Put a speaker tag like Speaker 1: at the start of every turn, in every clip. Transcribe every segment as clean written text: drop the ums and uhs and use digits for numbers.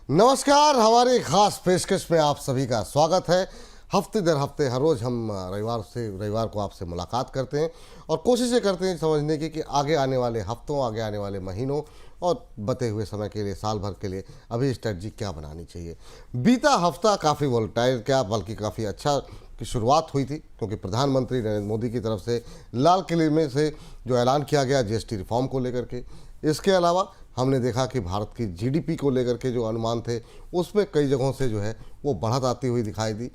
Speaker 1: नमस्कार, हमारी खास पेशकश में आप सभी का स्वागत है। हफ्ते दर हफ्ते हर रोज़ हम रविवार को आपसे मुलाकात करते हैं और कोशिशें करते हैं समझने की कि आगे आने वाले हफ्तों, आगे आने वाले महीनों और बते हुए समय के लिए, साल भर के लिए अभी स्ट्रेटजी क्या बनानी चाहिए। बीता हफ्ता काफ़ी वोलेटाइल, क्या बल्कि काफ़ी अच्छा की शुरुआत हुई थी, क्योंकि प्रधानमंत्री नरेंद्र मोदी की तरफ से लाल किले में से जो ऐलान किया गया जीएसटी रिफॉर्म को लेकर के। इसके अलावा हमने देखा कि भारत की जीडीपी को लेकर के जो अनुमान थे उसमें कई जगहों से जो है वो बढ़त आती हुई दिखाई दी।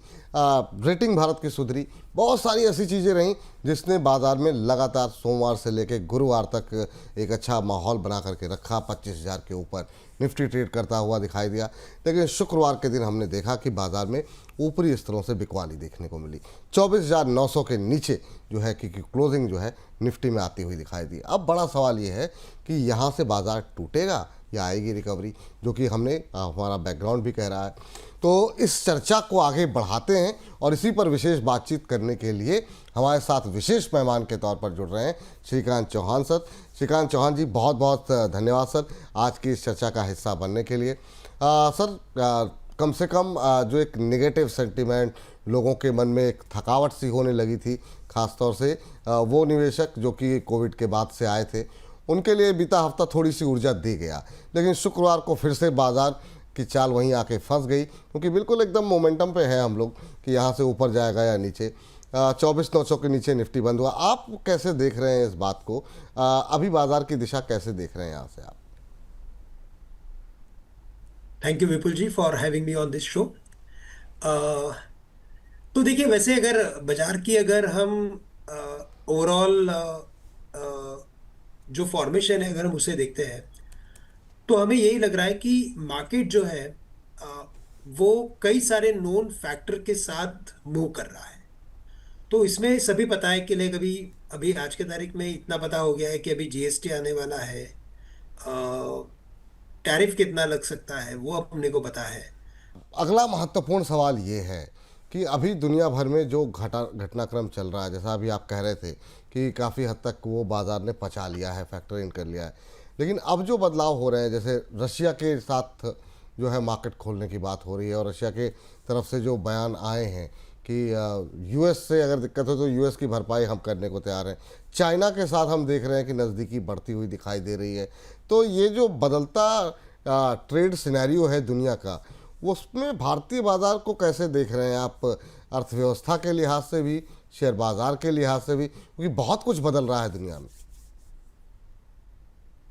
Speaker 1: रेटिंग भारत की सुधरी। बहुत सारी ऐसी चीज़ें रहीं जिसने बाजार में लगातार सोमवार से लेकर गुरुवार तक एक अच्छा माहौल बना करके रखा। 25,000 के ऊपर निफ्टी ट्रेड करता हुआ दिखाई दिया। लेकिन शुक्रवार के दिन हमने देखा कि बाजार में ऊपरी स्तरों से बिकवाली देखने को मिली। 24,900 के नीचे जो है कि क्लोजिंग जो है निफ्टी में आती हुई दिखाई दी। अब बड़ा सवाल ये है कि यहाँ से बाजार टूटेगा या आएगी रिकवरी, जो कि हमारा बैकग्राउंड भी कह रहा है। तो इस चर्चा को आगे बढ़ाते हैं और इसी पर विशेष बातचीत करने के लिए हमारे साथ विशेष मेहमान के तौर पर जुड़ रहे हैं श्रीकांत चौहान सर। श्रीकांत चौहान जी, बहुत बहुत धन्यवाद सर आज की इस चर्चा का हिस्सा बनने के लिए। सर, कम से कम जो एक नेगेटिव सेंटिमेंट लोगों के मन में एक थकावट सी होने लगी थी, ख़ासतौर से वो निवेशक जो कि कोविड के बाद से आए थे, उनके लिए बीता हफ्ता थोड़ी सी ऊर्जा दी गया। लेकिन शुक्रवार को फिर से बाजार की चाल वहीं आके फंस गई, क्योंकि बिल्कुल एकदम मोमेंटम पे है हम लोग कि यहाँ से ऊपर जाएगा या नीचे। 24,900 के नीचे निफ्टी बंद हुआ। आप कैसे देख रहे हैं इस बात को? अभी बाजार की दिशा कैसे देख रहे हैं यहाँ से आप?
Speaker 2: Thank you Vipul ji for having me on this show. तो देखिए, वैसे अगर बाजार की अगर हम ओवरऑल जो फॉर्मेशन है अगर हम उसे देखते हैं तो हमें यही लग रहा है कि मार्केट जो है अ, वो कई सारे नोन फैक्टर के साथ मूव कर रहा है। तो इसमें सभी पता है कि लाइक अभी अभी आज के तारीख में इतना पता हो गया है कि अभी जीएसटी आने वाला है। टैरिफ कितना लग सकता है वो अपने को पता है।
Speaker 1: अगला महत्वपूर्ण सवाल ये है कि अभी दुनिया भर में जो घटनाक्रम चल रहा है, जैसा अभी आप कह रहे थे कि काफ़ी हद तक वो बाजार ने पचा लिया है, फैक्टर इन कर लिया है। लेकिन अब जो बदलाव हो रहे हैं, जैसे रशिया के साथ जो है मार्केट खोलने की बात हो रही है और रशिया के तरफ से जो बयान आए हैं कि यूएस से अगर दिक्कत हो तो यूएस की भरपाई हम करने को तैयार हैं। चाइना के साथ हम देख रहे हैं कि नज़दीकी बढ़ती हुई दिखाई दे रही है। तो ये जो बदलता ट्रेड सिनेरियो है दुनिया का, वो उसमें भारतीय बाजार को कैसे देख रहे हैं आप? अर्थव्यवस्था के लिहाज से भी, शेयर बाजार के लिहाज से भी, क्योंकि बहुत कुछ बदल रहा है दुनिया में।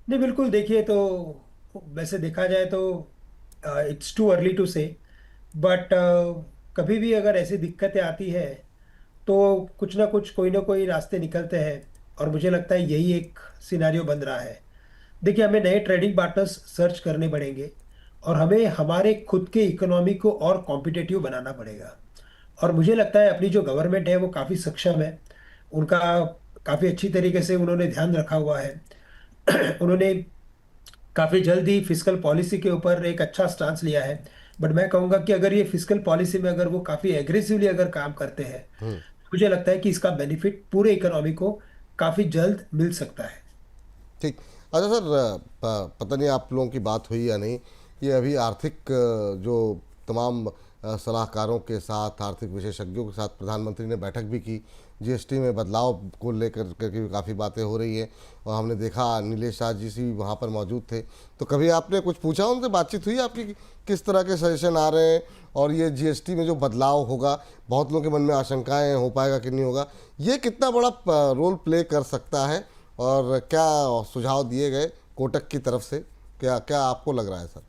Speaker 2: नहीं, बिल्कुल देखिए, तो वैसे देखा जाए तो इट्स टू अर्ली टू से, बट कभी भी अगर ऐसी दिक्कतें आती है तो कुछ ना कुछ कोई ना कोई रास्ते निकलते हैं। और मुझे लगता है यही एक सिनारियो बन रहा है। देखिए, हमें नए ट्रेडिंग पार्टनर्स सर्च करने पड़ेंगे और हमें हमारे खुद के इकोनॉमी को और कॉम्पिटिटिव बनाना पड़ेगा। और मुझे लगता है अपनी जो गवर्नमेंट है वो काफ़ी सक्षम है। उनका काफ़ी अच्छी तरीके से उन्होंने ध्यान रखा हुआ है। उन्होंने काफ़ी जल्द ही फिस्कल पॉलिसी के ऊपर एक अच्छा स्टांस लिया है। बट मैं कहूँगा कि अगर ये फिस्कल पॉलिसी में अगर वो काफ़ी एग्रेसिवली अगर काम करते हैं, मुझे लगता है कि इसका बेनिफिट पूरे इकोनॉमी को काफ़ी जल्द मिल सकता है।
Speaker 1: ठीक। अच्छा सर, पता नहीं आप लोगों की बात हुई या नहीं, ये अभी आर्थिक जो तमाम सलाहकारों के साथ, आर्थिक विशेषज्ञों के साथ प्रधानमंत्री ने बैठक भी की। जीएसटी में बदलाव को लेकर करके भी काफ़ी बातें हो रही हैं और हमने देखा नीलेश शाह जी भी वहाँ पर मौजूद थे। तो कभी आपने कुछ पूछा उनसे, बातचीत हुई आपकी कि किस तरह के सजेशन आ रहे हैं? और ये जीएसटी में जो बदलाव होगा, बहुत लोगों के मन में आशंकाएं, हो पाएगा कि नहीं होगा, ये कितना बड़ा रोल प्ले कर सकता है? और क्या सुझाव दिए गए कोटक की तरफ से? क्या क्या आपको लग रहा है सर?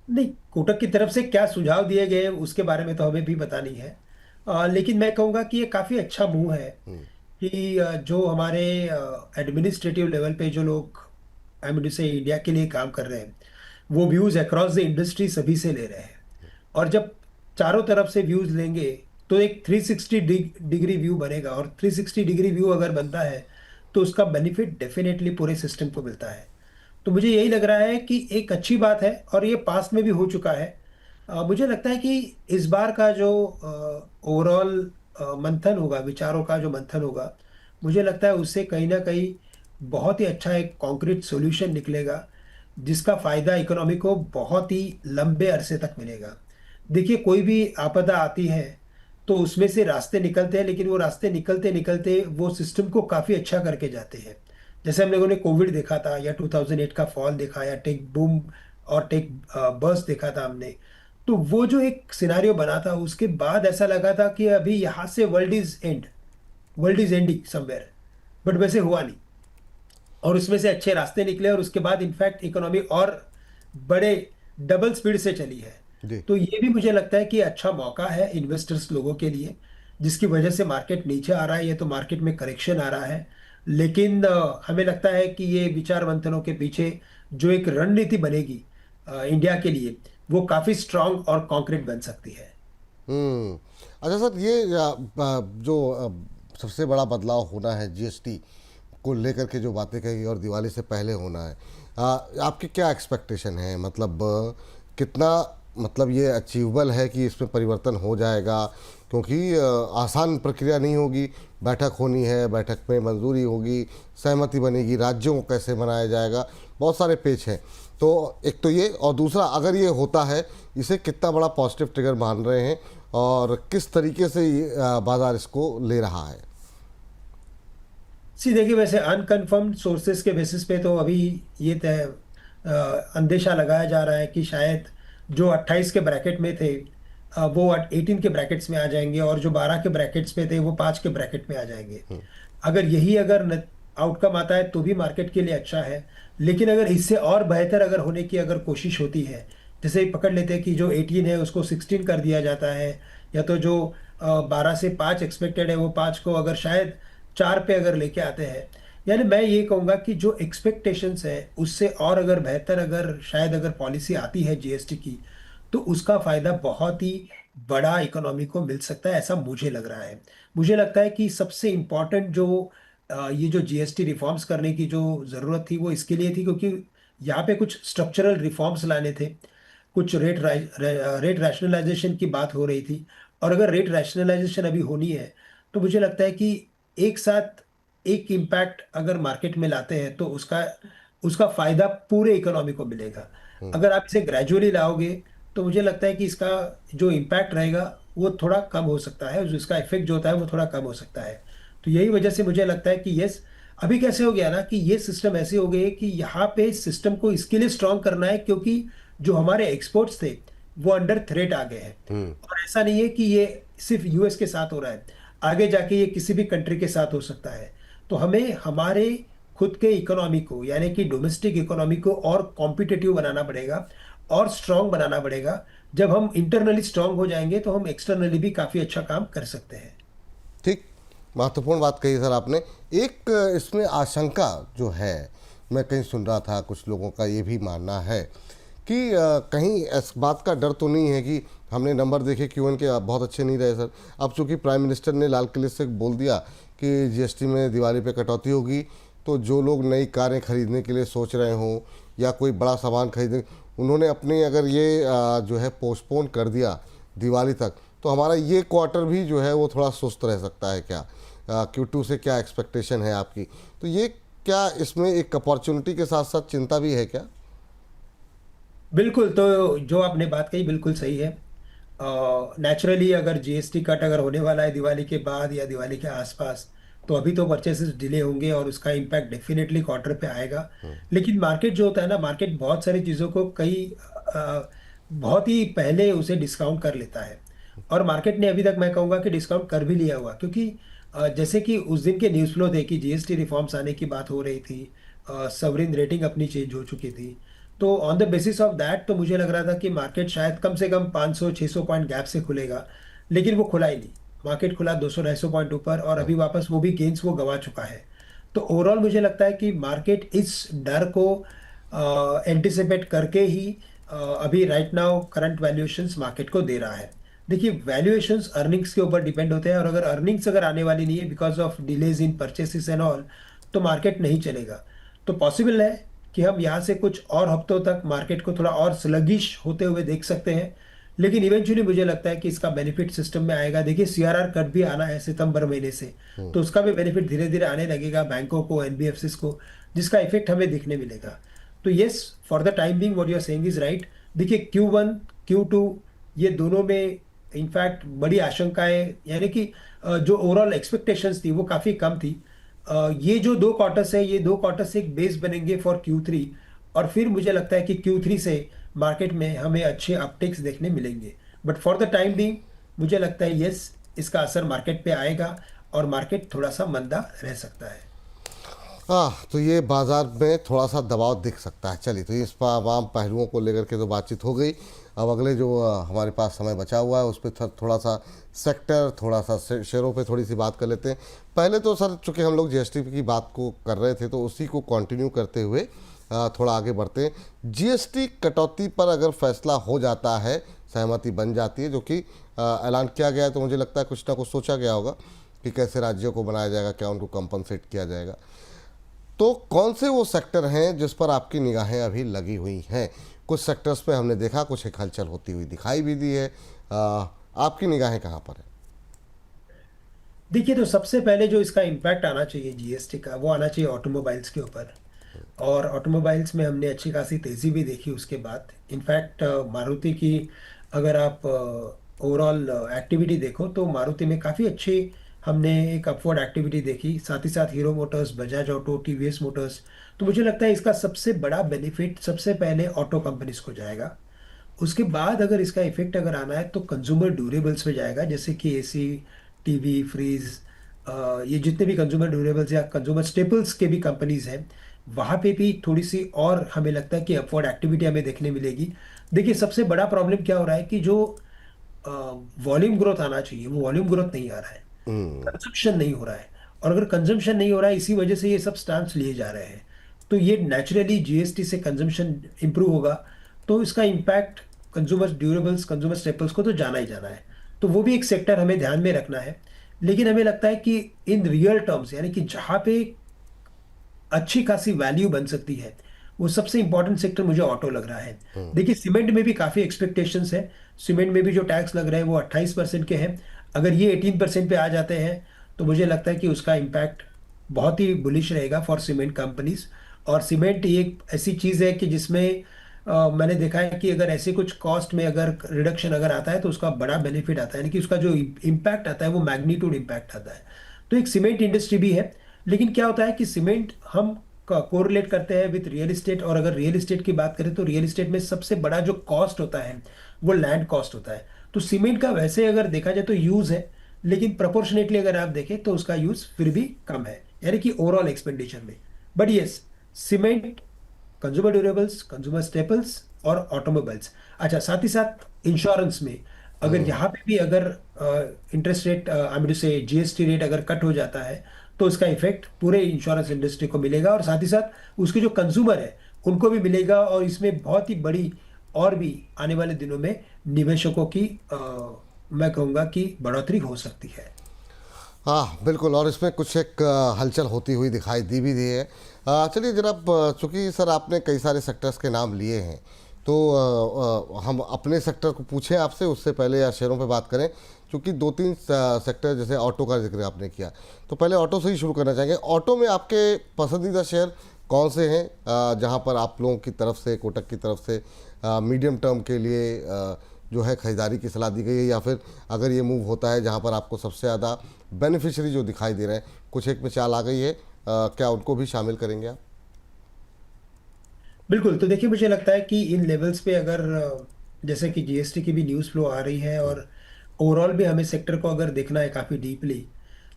Speaker 2: नहीं, कोटक की तरफ से क्या सुझाव दिए गए उसके बारे में तो हमें भी पता नहीं है। लेकिन मैं कहूँगा कि ये काफ़ी अच्छा मूव है कि जो हमारे एडमिनिस्ट्रेटिव लेवल पे जो लोग आई मीन से इंडिया के लिए काम कर रहे हैं, वो व्यूज़ अक्रॉस द इंडस्ट्री सभी से ले रहे हैं। और जब चारों तरफ से व्यूज़ लेंगे तो एक 360 डिग्री व्यू बनेगा। और 360 डिग्री व्यू अगर बनता है तो उसका बेनिफिट डेफिनेटली पूरे सिस्टम को मिलता है। तो मुझे यही लग रहा है कि एक अच्छी बात है और ये पास्ट में भी हो चुका है। मुझे लगता है कि इस बार का जो ओवरऑल मंथन होगा, विचारों का जो मंथन होगा, मुझे लगता है उससे कहीं ना कहीं बहुत ही अच्छा एक कॉन्क्रीट सॉल्यूशन निकलेगा जिसका फायदा इकोनॉमी को बहुत ही लंबे अरसे तक मिलेगा। देखिए, कोई भी आपदा आती है तो उसमें से रास्ते निकलते हैं, लेकिन वो रास्ते निकलते निकलते वो सिस्टम को काफी अच्छा करके जाते हैं। जैसे हम लोगों ने कोविड देखा था, या 2008 का फॉल देखा, या टेक बूम और टेक बर्स्ट देखा था हमने। तो वो जो एक सिनारियो बना था, उसके बाद ऐसा लगा था कि अभी यहाँ से world is ending somewhere. But वैसे हुआ नहीं, और उसमें से अच्छे रास्ते निकले, और उसके बाद इनफैक्ट इकोनॉमी और बड़े डबल स्पीड से चली है।
Speaker 1: जी।
Speaker 2: तो ये भी मुझे लगता है कि अच्छा मौका है इन्वेस्टर्स लोगों के लिए, जिसकी वजह से मार्केट नीचे आ रहा है। ये तो मार्केट में करेक्शन आ रहा है, लेकिन हमें लगता है कि ये विचार मंथनों के पीछे जो एक रणनीति बनेगी इंडिया के लिए, वो काफी स्ट्रांग और कॉन्क्रीट बन सकती है।
Speaker 1: हम्म। अच्छा सर, ये जो सबसे बड़ा बदलाव होना है जीएसटी को लेकर के, जो बातें कही और दिवाली से पहले होना है, आपकी क्या एक्सपेक्टेशन है? मतलब कितना, मतलब ये अचीवेबल है कि इसमें परिवर्तन हो जाएगा? क्योंकि आसान प्रक्रिया नहीं होगी। बैठक होनी है, बैठक में मंजूरी होगी, सहमति बनेगी, राज्यों को कैसे बनाया जाएगा, बहुत सारे पेच हैं। तो एक तो ये, और दूसरा अगर ये होता है, इसे कितना बड़ा पॉजिटिव ट्रिगर मान रहे हैं और किस तरीके से बाज़ार इसको ले रहा है?
Speaker 2: सी देखिए, वैसे अनकन्फर्म्ड सोर्सेज के बेसिस पे तो अभी ये तय अंदेशा लगाया जा रहा है कि शायद जो 28 के ब्रैकेट में थे वो 18 के ब्रैकेट्स में आ जाएंगे, और जो 12 के ब्रैकेट्स में थे वो 5 के ब्रैकेट में आ जाएंगे। अगर आउटकम आता है तो भी मार्केट के लिए अच्छा है। लेकिन अगर इससे और बेहतर अगर होने की अगर कोशिश होती है, जैसे ही पकड़ लेते हैं कि जो 18 है उसको 16 कर दिया जाता है, या तो जो 12 से 5 एक्सपेक्टेड है वो 5 को अगर शायद 4 पे अगर लेके आते हैं, यानी मैं ये कहूंगा कि जो एक्सपेक्टेशंस है उससे और अगर बेहतर अगर शायद अगर पॉलिसी आती है जीएसटी की, तो उसका फायदा बहुत ही बड़ा इकोनॉमी को मिल सकता है, ऐसा मुझे लग रहा है। मुझे लगता है कि सबसे इम्पोर्टेंट जो ये जो जीएसटी रिफॉर्म्स करने की जो ज़रूरत थी वो इसके लिए थी, क्योंकि यहाँ पे कुछ स्ट्रक्चरल रिफॉर्म्स लाने थे। कुछ रेट रैशनलाइजेशन की बात हो रही थी, और अगर रेट रैशनलाइजेशन अभी होनी है तो मुझे लगता है कि एक साथ एक इम्पैक्ट अगर मार्केट में लाते हैं तो उसका उसका फायदा पूरे इकोनॉमी को मिलेगा। अगर आप इसे ग्रेजुअली लाओगे तो मुझे लगता है कि इसका जो इम्पैक्ट रहेगा वो थोड़ा कम हो सकता है, जो इसका इफेक्ट जो होता है वो थोड़ा कम हो सकता है। तो यही वजह से मुझे लगता है कि यस, अभी कैसे हो गया ना कि ये सिस्टम ऐसे हो गए कि यहाँ पे सिस्टम को इसके लिए स्ट्रांग करना है, क्योंकि जो हमारे एक्सपोर्ट्स थे वो अंडर थ्रेट आ गए हैं। और ऐसा नहीं है कि ये सिर्फ यूएस के साथ हो रहा है, आगे जाके ये किसी भी कंट्री के साथ हो सकता है। तो हमें हमारे खुद के इकोनॉमी को, यानी कि डोमेस्टिक इकोनॉमी को और कॉम्पिटिटिव बनाना पड़ेगा और स्ट्रांग बनाना पड़ेगा। जब हम इंटरनली स्ट्रांग हो जाएंगे तो हम एक्सटर्नली भी काफी अच्छा काम कर सकते हैं।
Speaker 1: ठीक, महत्वपूर्ण बात कही सर आपने। एक इसमें आशंका जो है, मैं कहीं सुन रहा था, कुछ लोगों का ये भी मानना है कि कहीं इस बात का डर तो नहीं है कि हमने नंबर देखे क्यूएन के बहुत अच्छे नहीं रहे सर। अब चूंकि प्राइम मिनिस्टर ने लाल किले से बोल दिया कि जीएसटी में दिवाली पे कटौती होगी, तो जो लोग नई कारें खरीदने के लिए सोच रहे हों या कोई बड़ा सामान खरीदने, उन्होंने अपनी अगर ये जो है पोस्टपोन कर दिया दिवाली तक, तो हमारा ये क्वार्टर भी जो है वो थोड़ा सुस्त रह सकता है क्या? Q2 से क्या एक्सपेक्टेशन है आपकी? तो ये क्या इसमें एक अपॉर्चुनिटी के साथ साथ चिंता भी है क्या?
Speaker 2: बिल्कुल, तो जो आपने बात कही बिल्कुल सही है। नेचुरली अगर जीएसटी कट अगर होने वाला है दिवाली के बाद या दिवाली के आसपास, तो अभी तो परचेसेस डिले होंगे और उसका इम्पैक्ट डेफिनेटली क्वार्टर पे आएगा। लेकिन मार्केट जो होता है ना, मार्केट बहुत सारी चीज़ों को बहुत ही पहले उसे डिस्काउंट कर लेता है। और मार्केट ने अभी तक मैं कहूँगा कि डिस्काउंट कर भी लिया हुआ, क्योंकि जैसे कि उस दिन के न्यूज़ फ्लो थे कि जीएसटी रिफॉर्म्स आने की बात हो रही थी, सवरिन रेटिंग अपनी चेंज हो चुकी थी। तो on the basis of that तो मुझे लग रहा था कि मार्केट शायद कम से कम 500-600 पॉइंट गैप से खुलेगा, लेकिन वो खुला ही नहीं। मार्केट खुला 200-250 पॉइंट ऊपर, और अभी वापस वो भी गेन्स वो गंवा चुका है। तो ओवरऑल मुझे लगता है कि मार्केट इस डर को एंटिसिपेट करके ही अभी right now current valuations market को दे रहा है। देखिए, वैल्यूएशंस अर्निंग्स के ऊपर डिपेंड होते हैं, और अगर अर्निंग्स अगर आने वाली नहीं है because of delays in purchases and all, तो मार्केट नहीं चलेगा। तो पॉसिबल है कि हम यहाँ से कुछ और हफ्तों तक मार्केट को थोड़ा और स्लगिश होते हुए देख सकते हैं। लेकिन इवेंचुअली मुझे लगता है कि इसका बेनिफिट सिस्टम में आएगा। देखिए, सीआरआर कट भी आना है सितंबर महीने से, तो उसका भी बेनिफिट धीरे धीरे आने लगेगा बैंकों को, एनबीएफसीज को, जिसका इफेक्ट हमें दिखने मिलेगा। तो yes, for the time being what you are saying is right. देखिए Q1 Q2 ये दोनों में इनफैक्ट बड़ी आशंकाएं, यानी कि जो ओवरऑल एक्सपेक्टेशंस थी वो काफ़ी कम थी। ये जो दो क्वार्टर्स है, ये दो क्वार्टर्स एक बेस बनेंगे फॉर Q3, और फिर मुझे लगता है कि Q3 से मार्केट में हमें अच्छे अपटेक्स देखने मिलेंगे। But for the time Bing मुझे लगता है यस, इसका असर मार्केट पे आएगा और मार्केट थोड़ा सा मंदा रह सकता है।
Speaker 1: हाँ, तो ये बाजार में थोड़ा सा दबाव दिख सकता है। चलिए, तो इस पर तमाम पहलुओं को लेकर के तो बातचीत हो गई। अब अगले जो हमारे पास समय बचा हुआ है उस पर थोड़ा सा सेक्टर, थोड़ा सा शेयरों पे थोड़ी सी बात कर लेते हैं। पहले तो सर चूँकि हम लोग जीएसटी की बात को कर रहे थे, तो उसी को कंटिन्यू करते हुए थोड़ा आगे बढ़ते हैं। जीएसटी कटौती पर अगर फैसला हो जाता है, सहमति बन जाती है, जो कि ऐलान किया गया है, तो मुझे लगता है कुछ ना कुछ सोचा गया होगा कि कैसे राज्यों को बनाया जाएगा, क्या उनको कंपनसेट किया जाएगा। तो कौन से वो सेक्टर हैं जिस पर आपकी निगाहें अभी लगी हुई हैं? कुछ सेक्टर्स पे हमने देखा कुछ एक हलचल होती हुई दिखाई भी दी है। आपकी निगाहें कहाँ पर है?
Speaker 2: देखिए, तो सबसे पहले जो इसका इम्पैक्ट आना चाहिए जीएसटी का, वो आना चाहिए ऑटोमोबाइल्स के ऊपर। और ऑटोमोबाइल्स में हमने अच्छी खासी तेज़ी भी देखी उसके बाद। इनफैक्ट मारुति की अगर आप ओवरऑल एक्टिविटी देखो तो मारुति में काफ़ी अच्छी हमने एक अपवर्ड एक्टिविटी देखी। साथ ही साथ hero Motors, Bajaj auto, TVS Motors. तो मुझे लगता है इसका सबसे बड़ा बेनिफिट सबसे पहले ऑटो कंपनीज को जाएगा। उसके बाद अगर इसका इफेक्ट अगर आना है तो कंज्यूमर ड्यूरेबल्स पे जाएगा, जैसे कि एसी, टीवी, फ्रीज, ये जितने भी कंज्यूमर ड्यूरेबल्स या कंज्यूमर स्टेपल्स के भी कंपनीज हैं, वहाँ पे भी थोड़ी सी और हमें लगता है कि अपवर्ड एक्टिविटी हमें देखने मिलेगी। देखिए, सबसे बड़ा प्रॉब्लम क्या हो रहा है कि जो वॉल्यूम ग्रोथ आना चाहिए वो वॉल्यूम ग्रोथ नहीं आ रहा है, कंजम्पशन नहीं हो रहा है। और अगर कंजम्पशन नहीं हो रहा है, इसी वजह से ये सब स्टांस लिए जा रहे हैं। तो ये नेचुरली जीएसटी से कंजम्पशन इंप्रूव होगा, तो इसका impact consumer durables, consumer staples को तो जाना ही जाना है। तो वो भी एक सेक्टर हमें ध्यान में रखना है। लेकिन हमें लगता है कि इन रियल टर्म्स, यानी कि जहां पे अच्छी खासी वैल्यू बन सकती है, वो सबसे इंपॉर्टेंट सेक्टर मुझे ऑटो लग रहा है। देखिए, सीमेंट में भी काफी एक्सपेक्टेशंस है। सीमेंट में भी जो टैक्स लग रहे हैं वो 28% के हैं। अगर ये 18% पे आ जाते हैं तो मुझे लगता है कि उसका इम्पैक्ट बहुत ही बुलिश रहेगा फॉर सीमेंट कंपनीज। और सीमेंट ये एक ऐसी चीज है कि जिसमें मैंने देखा है कि अगर ऐसे कुछ कॉस्ट में अगर रिडक्शन अगर आता है तो उसका बड़ा बेनिफिट आता है, यानी कि उसका जो इम्पैक्ट आता है वो मैग्नीट्यूड इम्पैक्ट आता है। तो एक सीमेंट इंडस्ट्री भी है। लेकिन क्या होता है कि सीमेंट हम कोरिलेट करते हैं विद रियल इस्टेट, और अगर रियल इस्टेट की बात करें तो रियल इस्टेट में सबसे बड़ा जो कॉस्ट होता है वो लैंड कॉस्ट होता है। तो सीमेंट का वैसे अगर देखा जाए तो यूज है, लेकिन प्रोपोर्शनेटली अगर आप देखें तो उसका यूज फिर भी कम है, यानी कि ओवरऑल एक्सपेंडिचर में। But yes, cement, consumer durables, consumer staples और ऑटोमोबाइल्स। अच्छा, साथ ही साथ इंश्योरेंस में अगर यहाँ पे भी अगर इंटरेस्ट रेट, आई मीन से जीएसटी रेट अगर कट हो जाता है तो उसका इफेक्ट पूरे इंश्योरेंस इंडस्ट्री को मिलेगा, और साथ ही साथ उसके जो कंज्यूमर है उनको भी मिलेगा। और इसमें बहुत ही बड़ी और भी आने वाले दिनों में निवेशकों की मैं कहूँगा कि बढ़ोतरी हो सकती है।
Speaker 1: हाँ बिल्कुल, और इसमें कुछ एक हलचल होती हुई दिखाई दी भी दी है। चलिए जनाब, चूँकि सर आपने कई सारे सेक्टर्स के नाम लिए हैं, तो हम अपने सेक्टर को पूछें आपसे उससे पहले या शेयरों पे बात करें, क्योंकि दो तीन सेक्टर, जैसे ऑटो का जिक्र आपने किया, तो पहले ऑटो से ही शुरू करना चाहेंगे। ऑटो में आपके पसंदीदा शेयर कौन से हैं, जहाँ पर आप लोगों की तरफ से, कोटक की तरफ से मीडियम टर्म के लिए जो है खरीदारी की सलाह दी गई है, या फिर अगर ये मूव होता है जहाँ पर आपको सबसे ज़्यादा बेनिफिशियरी जो दिखाई दे रहे हैं, कुछ एक में चाल आ गई है, क्या उनको भी शामिल करेंगे आप?
Speaker 2: बिल्कुल। तो देखिए, मुझे लगता है कि इन लेवल्स पे अगर जैसे कि जीएसटी की भी न्यूज़ फ्लो आ रही है और ओवरऑल भी हमें सेक्टर को अगर देखना है काफ़ी डीपली,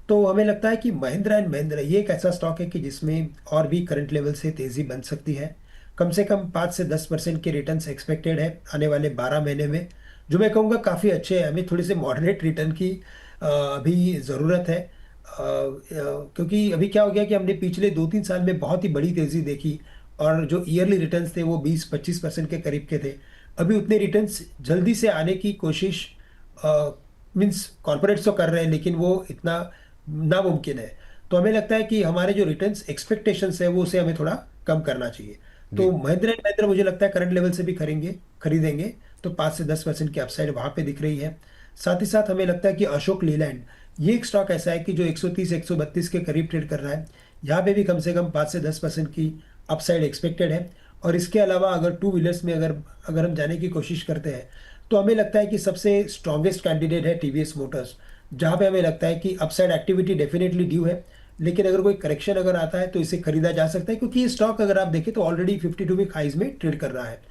Speaker 2: तो हमें लगता है कि महिंद्रा एंड महिंद्रा ये एक ऐसा स्टॉक है कि जिसमें और भी करंट लेवल से तेज़ी बन सकती है। कम से कम 5 से 10% के रिटर्न्स एक्सपेक्टेड है आने वाले 12 महीने में, जो मैं कहूँगा काफ़ी अच्छे हैं। हमें थोड़ी सी मॉडरेट रिटर्न की अभी ज़रूरत है। क्योंकि अभी क्या हो गया कि हमने पिछले 2-3 साल में बहुत ही बड़ी तेज़ी देखी, और जो ईयरली रिटर्न्स थे वो 20-25% के करीब के थे। अभी उतने रिटर्न्स जल्दी से आने की कोशिश मीन्स कॉर्पोरेट्स तो कर रहे हैं, लेकिन वो इतना नामुमकिन है। तो हमें लगता है कि हमारे जो रिटर्न्स एक्सपेक्टेशंस है वो उसे हमें थोड़ा कम करना चाहिए। तो
Speaker 1: जी।
Speaker 2: महिंद्रा एंड महिंद्रा मुझे लगता है करंट लेवल से भी खरीदेंगे तो 5 से 10% की अपसाइड वहां पे दिख रही है। साथ ही साथ हमें लगता है कि अशोक लीलैंड ये एक स्टॉक ऐसा है कि जो 130-132 के करीब ट्रेड कर रहा है। यहाँ पे भी कम से कम 5 से 10% की अपसाइड एक्सपेक्टेड है। और इसके अलावा अगर टू व्हीलर्स में अगर अगर हम जाने की कोशिश करते हैं तो हमें लगता है कि सबसे स्ट्रॉन्गेस्ट कैंडिडेट है टीवीएस मोटर्स, जहाँ पे हमें लगता है कि अपसाइड एक्टिविटी डेफिनेटली ड्यू है। लेकिन अगर कोई करेक्शन अगर आता है तो इसे खरीदा जा सकता है, क्योंकि ये स्टॉक अगर आप देखें तो ऑलरेडी 52 वीक हाइज में ट्रेड कर रहा है।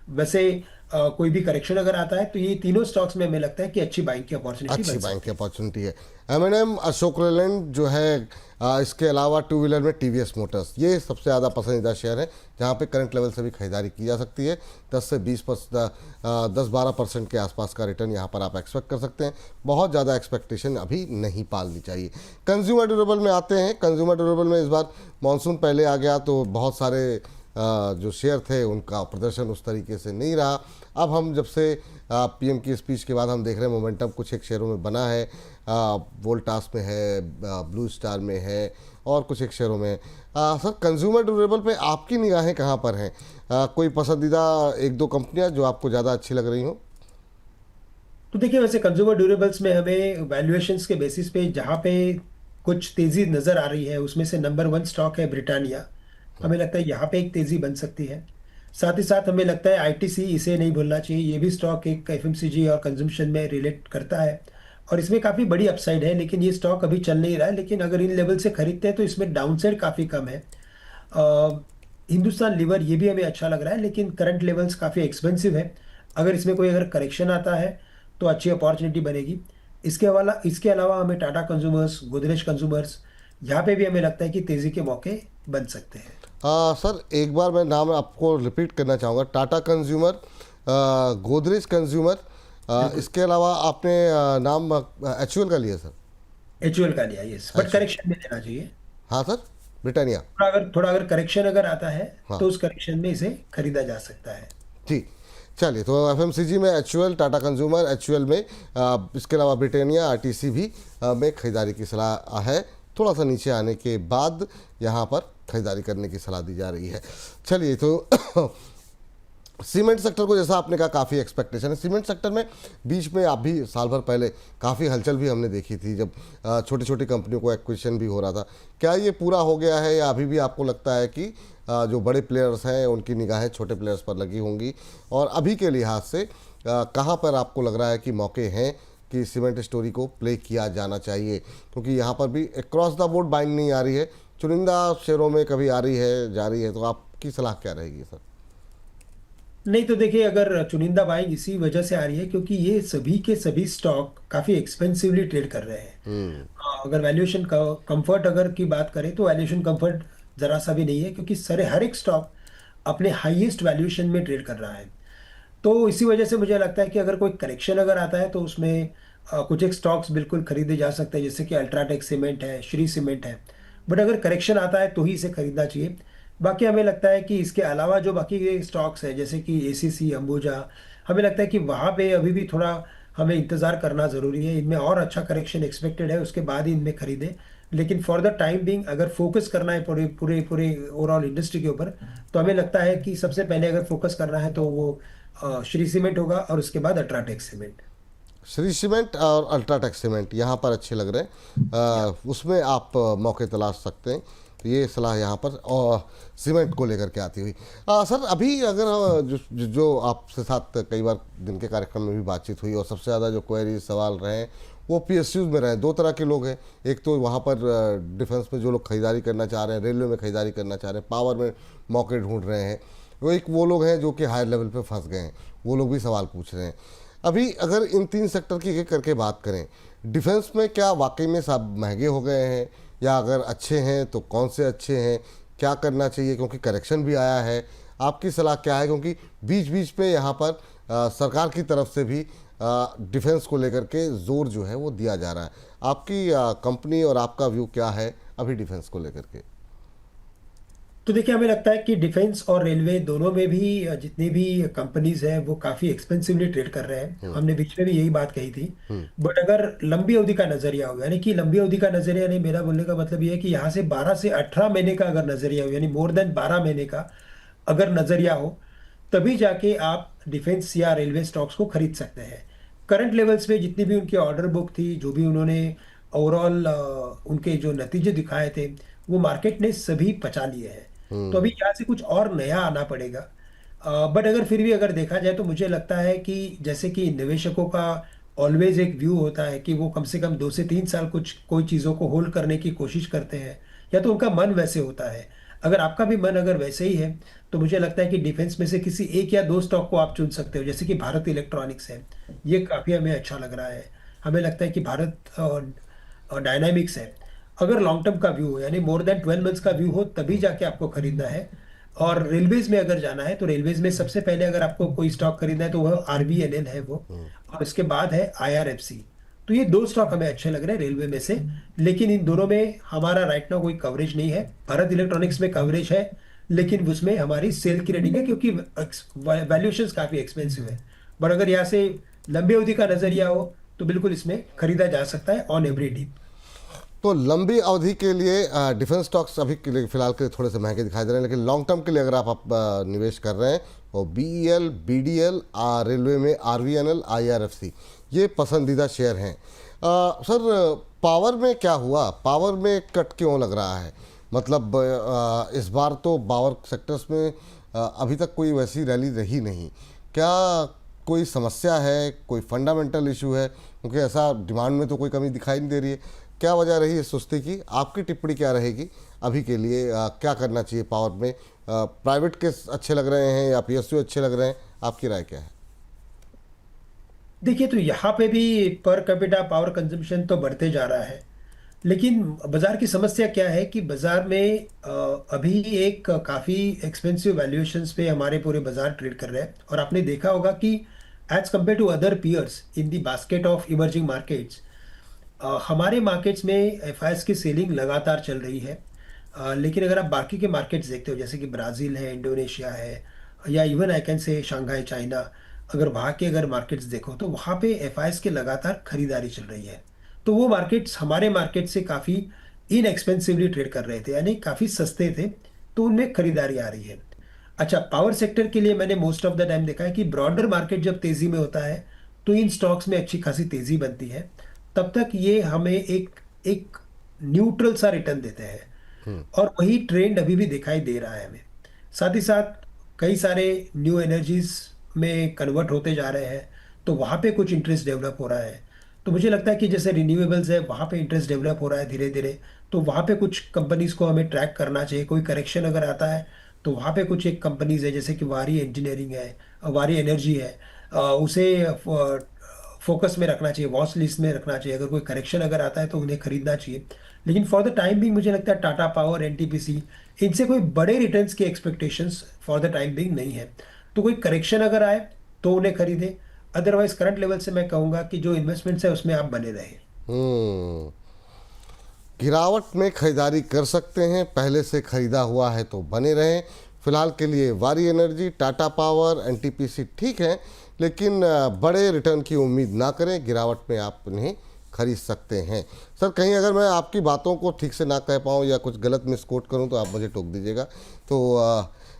Speaker 2: वैसे कोई भी करेक्शन अगर आता है तो ये तीनों स्टॉक्स में हमें लगता है कि अच्छी बाइंग की अपॉर्चुनिटी
Speaker 1: अच्छी
Speaker 2: बन
Speaker 1: बाइंग
Speaker 2: सकती
Speaker 1: की
Speaker 2: है।
Speaker 1: अपॉर्चुनिटी है। एम अशोक लेलैंड जो है, इसके अलावा टू व्हीलर में टीवीएस मोटर्स, ये सबसे ज़्यादा पसंदीदा शेयर है जहाँ पे करंट लेवल से भी खरीदारी की जा सकती है। 10-12% के आसपास का रिटर्न यहाँ पर आप एक्सपेक्ट कर सकते हैं। बहुत ज़्यादा एक्सपेक्टेशन अभी नहीं पालनी चाहिए। कंज्यूमर ड्यूरेबल में आते हैं। कंज्यूमर ड्यूरेबल में इस बार मानसून पहले आ गया तो बहुत सारे जो शेयर थे उनका प्रदर्शन उस तरीके से नहीं रहा। अब हम जब से पीएम की स्पीच के बाद हम देख रहे हैं मोमेंटम कुछ एक शेयरों में बना है। वोल्टास में है, ब्लू स्टार में है और कुछ एक शेयरों में। सर, कंज्यूमर ड्यूरेबल पे आपकी निगाहें कहाँ पर हैं? कोई पसंदीदा एक दो कंपनियां जो आपको ज़्यादा अच्छी लग रही हो?
Speaker 2: तो देखिए, वैसे कंज्यूमर ड्यूरेबल्स में हमें वैल्यूएशंस के बेसिस पे जहाँ पे कुछ तेजी नजर आ रही है उसमें से नंबर वन स्टॉक है ब्रिटानिया। हमें लगता है यहाँ पे एक तेजी बन सकती है। साथ ही साथ हमें लगता है आईटीसी, इसे नहीं भूलना चाहिए, ये भी स्टॉक एक एफएमसीजी और कंजम्पशन में रिलेट करता है और इसमें काफ़ी बड़ी अपसाइड है। लेकिन ये स्टॉक अभी चल नहीं रहा है, लेकिन अगर इन लेवल से खरीदते हैं तो इसमें डाउनसाइड काफ़ी कम है। अ, हिंदुस्तान लीवर ये भी हमें अच्छा लग रहा है, लेकिन करंट लेवल्स काफ़ी एक्सपेंसिव है। अगर इसमें कोई अगर करेक्शन आता है तो अच्छी अपॉर्चुनिटी बनेगी। इसके अलावा हमें टाटा कंज्यूमर्स, गोदरेज कंज्यूमर्स, यहाँ पे भी हमें लगता है कि तेज़ी के मौके बन सकते हैं।
Speaker 1: सर, एक बार मैं नाम आपको रिपीट करना चाहूँगा। टाटा कंज्यूमर, गोदरेज कंज्यूमर,
Speaker 2: बिल्कुल।
Speaker 1: इसके अलावा आपने नाम एचयूएल का लिया सर?
Speaker 2: एचयूएल का लिया, यस, बट
Speaker 1: एचयूएल,
Speaker 2: करेक्शन में लेना चाहिए।
Speaker 1: हाँ सर, ब्रिटानिया।
Speaker 2: थोड़ा अगर करेक्शन अगर आता है
Speaker 1: हाँ
Speaker 2: तो उस करेक्शन में इसे खरीदा जा सकता है।
Speaker 1: जी। चलिए, तो एफएमसीजी में एचयूएल, टाटा कंज्यूमर, एचयूएल में इसके अलावा ब्रिटानिया, आरटीसी भी में खरीदारी की सलाह है। थोड़ा सा नीचे आने के बाद यहाँ पर खरीदारी करने की सलाह दी जा रही है। चलिए, तो सीमेंट सेक्टर को जैसा आपने कहा काफ़ी एक्सपेक्टेशन है सीमेंट सेक्टर में। बीच में आप भी साल भर पहले काफ़ी हलचल भी हमने देखी थी जब छोटी छोटी कंपनियों को एक्विजिशन भी हो रहा था। क्या ये पूरा हो गया है या अभी भी आपको लगता है कि जो बड़े प्लेयर्स हैं उनकी निगाहें छोटे प्लेयर्स पर लगी होंगी? और अभी के लिहाज से कहाँ पर आपको लग रहा है कि मौके हैं कि सीमेंट स्टोरी को प्ले किया जाना चाहिए? क्योंकि यहाँ पर भी क्रॉस द बोर्ड बाइंग नहीं आ रही है, चुनिंदा शेयरों में कभी आ रही है, जा रही है। तो आपकी सलाह क्या रहेगी सर?
Speaker 2: नहीं तो देखिए, अगर चुनिंदा बाइंग इसी वजह से आ रही है क्योंकि ये सभी के सभी स्टॉक काफ़ी एक्सपेंसिवली ट्रेड कर रहे हैं। अगर वैल्यूएशन कंफर्ट अगर की बात करें तो वैल्यूएशन कंफर्ट ज़रा सा भी नहीं है, क्योंकि सारे हर एक स्टॉक अपने हाईएस्ट वैल्यूएशन में ट्रेड कर रहा है। तो इसी वजह से मुझे लगता है कि अगर कोई करेक्शन अगर आता है तो उसमें कुछ एक स्टॉक्स बिल्कुल खरीदे जा सकते हैं, जैसे कि अल्ट्राटेक सीमेंट है, श्री सीमेंट है। बट अगर करेक्शन आता है तो ही इसे खरीदना चाहिए। बाकी हमें लगता है कि इसके अलावा जो बाकी के स्टॉक्स हैं जैसे कि एसीसी, अंबुजा, हमें लगता है कि वहाँ पे अभी भी थोड़ा हमें इंतज़ार करना ज़रूरी है। इनमें और अच्छा करेक्शन एक्सपेक्टेड है, उसके बाद ही इनमें खरीदें। लेकिन फॉर द टाइम बिंग अगर फोकस करना है पूरे पूरे पूरे ओवरऑल इंडस्ट्री के ऊपर, तो हमें लगता है कि सबसे पहले अगर फोकस करना है तो वो श्री सीमेंट होगा और उसके बाद अल्ट्राटेक सीमेंट।
Speaker 1: श्री सीमेंट और अल्ट्राटेक सीमेंट यहाँ पर अच्छे लग रहे हैं। उसमें आप मौके तलाश सकते हैं। तो ये सलाह यहाँ पर और सीमेंट को लेकर के आती हुई। सर, अभी अगर जो आपसे साथ कई बार दिन के कार्यक्रम में भी बातचीत हुई और सबसे ज़्यादा जो क्वेरी सवाल रहे हैं वो पीएसयूज में रहे। दो तरह के लोग हैं। एक तो वहाँ पर डिफेंस में जो लोग खरीदारी करना चाह रहे हैं, रेलवे में खरीदारी करना चाह रहे हैं, पावर में मौके ढूंढ रहे हैं। वो लोग हैं जो कि हायर लेवल पे फंस गए हैं, वो लोग भी सवाल पूछ रहे हैं। अभी अगर इन तीन सेक्टर की एक करके बात करें, डिफेंस में क्या वाकई में सब महंगे हो गए हैं या अगर अच्छे हैं तो कौन से अच्छे हैं? क्या करना चाहिए क्योंकि करेक्शन भी आया है? आपकी सलाह क्या है? क्योंकि बीच बीच पे यहाँ पर सरकार की तरफ से भी डिफेंस को लेकर के जोर जो है वो दिया जा रहा है। आपकी कंपनी और आपका व्यू क्या है अभी डिफेंस को लेकर के?
Speaker 2: तो देखिए, हमें लगता है कि डिफेंस और रेलवे दोनों में भी जितनी भी कंपनीज हैं वो काफ़ी एक्सपेंसिवली ट्रेड कर रहे हैं। हमने बीच में भी यही बात कही थी। बट अगर लंबी अवधि का नजरिया हो, यानी कि लंबी अवधि का नजरिया नहीं, मेरा बोलने का मतलब ये है कि यहाँ से 12 से 18 महीने का अगर नजरिया हो, यानी मोर देन 12 महीने का अगर नजरिया हो, तभी जाके आप डिफेंस या रेलवे स्टॉक्स को खरीद सकते हैं। करंट लेवल्स पे जितनी भी उनकी ऑर्डर बुक थी, जो भी उन्होंने ओवरऑल उनके जो नतीजे दिखाए थे, वो मार्केट ने सभी पचा लिए हैं। तो अभी
Speaker 1: हम्म।
Speaker 2: यहाँ से कुछ और नया आना पड़ेगा। बट अगर फिर भी अगर देखा जाए तो मुझे लगता है कि जैसे कि निवेशकों का ऑलवेज एक व्यू होता है कि वो कम से कम 2 से 3 साल कुछ कोई चीज़ों को होल्ड करने की कोशिश करते हैं, या तो उनका मन वैसे होता है। अगर आपका भी मन अगर वैसे ही है तो मुझे लगता है कि डिफेंस में से किसी एक या दो स्टॉक को आप चुन सकते हो, जैसे कि भारत इलेक्ट्रॉनिक्स है। ये काफ़ी हमें अच्छा लग रहा है। हमें लगता है कि भारत और डायनामिक्स है। अगर लॉन्ग टर्म का व्यू हो, यानी मोर देन 12 मंथ्स का व्यू हो, तभी जाके आपको खरीदना है। और रेलवेज में अगर जाना है तो रेलवेज में सबसे पहले अगर आपको कोई स्टॉक खरीदना है तो वह आरबीएनएल है वो। और इसके बाद है आईआरएफसी। तो ये दो स्टॉक हमें अच्छे लग रहे हैं रेलवे में से। लेकिन इन दोनों में हमारा राइट नाउ कोई कवरेज नहीं है। भारत इलेक्ट्रॉनिक्स में कवरेज है, लेकिन उसमें हमारी सेल की रेटिंग है, क्योंकि वैल्यूएशंस काफी एक्सपेंसिव है। बट अगर यहाँ से लंबी अवधि का नजरिया हो तो बिल्कुल इसमें खरीदा जा सकता है ऑन एवरी डीप।
Speaker 1: तो लंबी अवधि के लिए डिफेंस स्टॉक्स अभी के लिए फिलहाल के लिए थोड़े से महंगे दिखाई दे रहे हैं, लेकिन लॉन्ग टर्म के लिए अगर आप निवेश कर रहे हैं और बीईएल, बीडीएल, रेलवे में आरवीएनएल, आईआरएफसी ये पसंदीदा शेयर हैं। सर, पावर में क्या हुआ? पावर में कट क्यों लग रहा है? मतलब इस बार तो पावर सेक्टर्स में अभी तक कोई वैसी रैली रही नहीं। क्या कोई समस्या है, कोई फंडामेंटल इशू है? क्योंकि ऐसा डिमांड में तो कोई कमी दिखाई नहीं दे रही है। क्या वजह रही है सुस्ती की? आपकी टिप्पणी क्या रहेगी अभी के लिए? क्या करना चाहिए पावर में? प्राइवेट के अच्छे लग रहे हैं या पीएसयू अच्छे लग रहे हैं? आपकी राय क्या है?
Speaker 2: देखिए, तो यहाँ पे भी पर कैपिटा पावर कंजम्पशन तो बढ़ते जा रहा है। लेकिन बाजार की समस्या क्या है कि बाजार में अभी एक काफी एक्सपेंसिव वैल्यूएशंस पे हमारे पूरे बाजार ट्रेड कर रहे हैं। और आपने देखा होगा कि as compared to other peers in the basket of emerging markets, हमारे मार्केट्स में एफआईएस की सेलिंग लगातार चल रही है। लेकिन अगर आप बाकी के मार्केट्स देखते हो, जैसे कि ब्राज़ील है, इंडोनेशिया है, या even I can say Shanghai China, अगर वहाँ के अगर मार्केट्स देखो तो वहाँ पे एफआईएस की लगातार खरीदारी चल रही है। तो वो मार्केट्स हमारे मार्केट से काफ़ी इनएक्सपेंसिवली ट्रेड कर रहे थे, यानी काफ़ी सस्ते थे। तो उनमें खरीदारी आ रही है। अच्छा, पावर सेक्टर के लिए मैंने मोस्ट ऑफ द टाइम देखा है कि ब्रॉडर मार्केट जब तेजी में होता है तो इन स्टॉक्स में अच्छी खासी तेजी बनती है। तब तक ये हमें एक एक न्यूट्रल सा रिटर्न देते हैं। और वही ट्रेंड अभी भी दिखाई दे रहा है हमें। साथ ही साथ कई सारे न्यू एनर्जीज में कन्वर्ट होते जा रहे हैं, तो वहाँ पे कुछ इंटरेस्ट डेवलप हो रहा है। तो मुझे लगता है कि जैसे रिन्यूएबल्स है, वहाँ पे इंटरेस्ट डेवलप हो रहा है धीरे धीरे। तो वहाँ पे कुछ कंपनीज को हमें ट्रैक करना चाहिए। कोई करेक्शन अगर आता है तो वहाँ पे कुछ एक कंपनीज है, जैसे कि वारी इंजीनियरिंग है, वारी एनर्जी है, उसे फोकस में रखना चाहिए, वॉच लिस्ट में रखना चाहिए। अगर कोई करेक्शन अगर आता है तो उन्हें खरीदना चाहिए। लेकिन फॉर द टाइम बिंग मुझे लगता है टाटा पावर, एनटीपीसी, इनसे कोई बड़े रिटर्न्स की expectations for the time Bing नहीं है। तो कोई करेक्शन अगर आए तो उन्हें खरीदे। अदरवाइज करंट लेवल से मैं कहूंगा कि जो इन्वेस्टमेंट्स है उसमें आप बने रहे।
Speaker 1: हम्म। गिरावट में खरीदारी कर सकते हैं, पहले से खरीदा हुआ है तो बने रहें। फिलहाल के लिए वारी एनर्जी, टाटा पावर, एनटीपीसी ठीक है, लेकिन बड़े रिटर्न की उम्मीद ना करें। गिरावट में आप इन्हें खरीद सकते हैं। सर, कहीं अगर मैं आपकी बातों को ठीक से ना कह पाऊँ या कुछ गलत मिसकोट करूँ तो आप मुझे टोक दीजिएगा। तो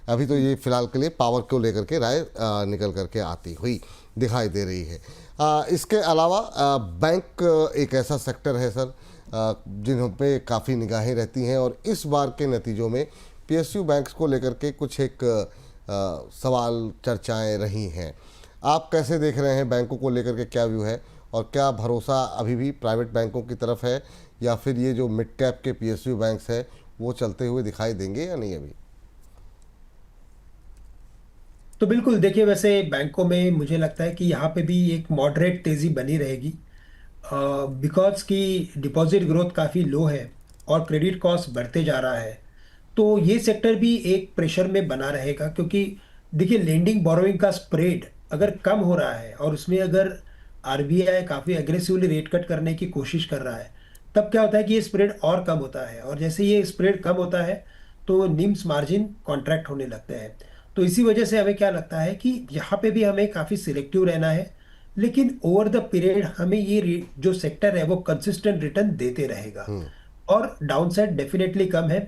Speaker 1: अभी तो ये फिलहाल के लिए पावर को लेकर के राय निकल करके आती हुई दिखाई दे रही है। इसके अलावा बैंक एक ऐसा सेक्टर है सर जिन्हों पे काफ़ी निगाहें रहती हैं, और इस बार के नतीजों में पीएसयू बैंक्स को लेकर के कुछ एक सवाल चर्चाएं रही हैं। आप कैसे देख रहे हैं बैंकों को लेकर के? क्या व्यू है, और क्या भरोसा अभी भी प्राइवेट बैंकों की तरफ है, या फिर ये जो मिड कैप के पीएसयू बैंक्स है वो चलते हुए दिखाई देंगे या नहीं अभी?
Speaker 2: तो बिल्कुल देखिए, वैसे बैंकों में मुझे लगता है कि यहाँ पे भी एक मॉडरेट तेजी बनी रहेगी, बिकॉज की डिपॉजिट ग्रोथ काफ़ी लो है और क्रेडिट कॉस्ट बढ़ते जा रहा है। तो ये सेक्टर भी एक प्रेशर में बना रहेगा, क्योंकि देखिए लेंडिंग बोरोइंग का स्प्रेड अगर कम हो रहा है और उसमें अगर आरबीआई काफ़ी एग्रेसिवली रेट कट करने की कोशिश कर रहा है, तब क्या होता है कि ये स्प्रेड और कम होता है। और जैसे ये स्प्रेड कम होता है तो निम्स मार्जिन कॉन्ट्रैक्ट होने लगते हैं। तो इसी वजह से हमें क्या लगता है कि यहाँ पे भी हमें काफ़ी सिलेक्टिव रहना है। लेकिन ओवर द पीरियड हमें ये जो सेक्टर है वो कंसिस्टेंट रिटर्न देते रहेगा। और डाउनसाइड डेफिनेटली कम है।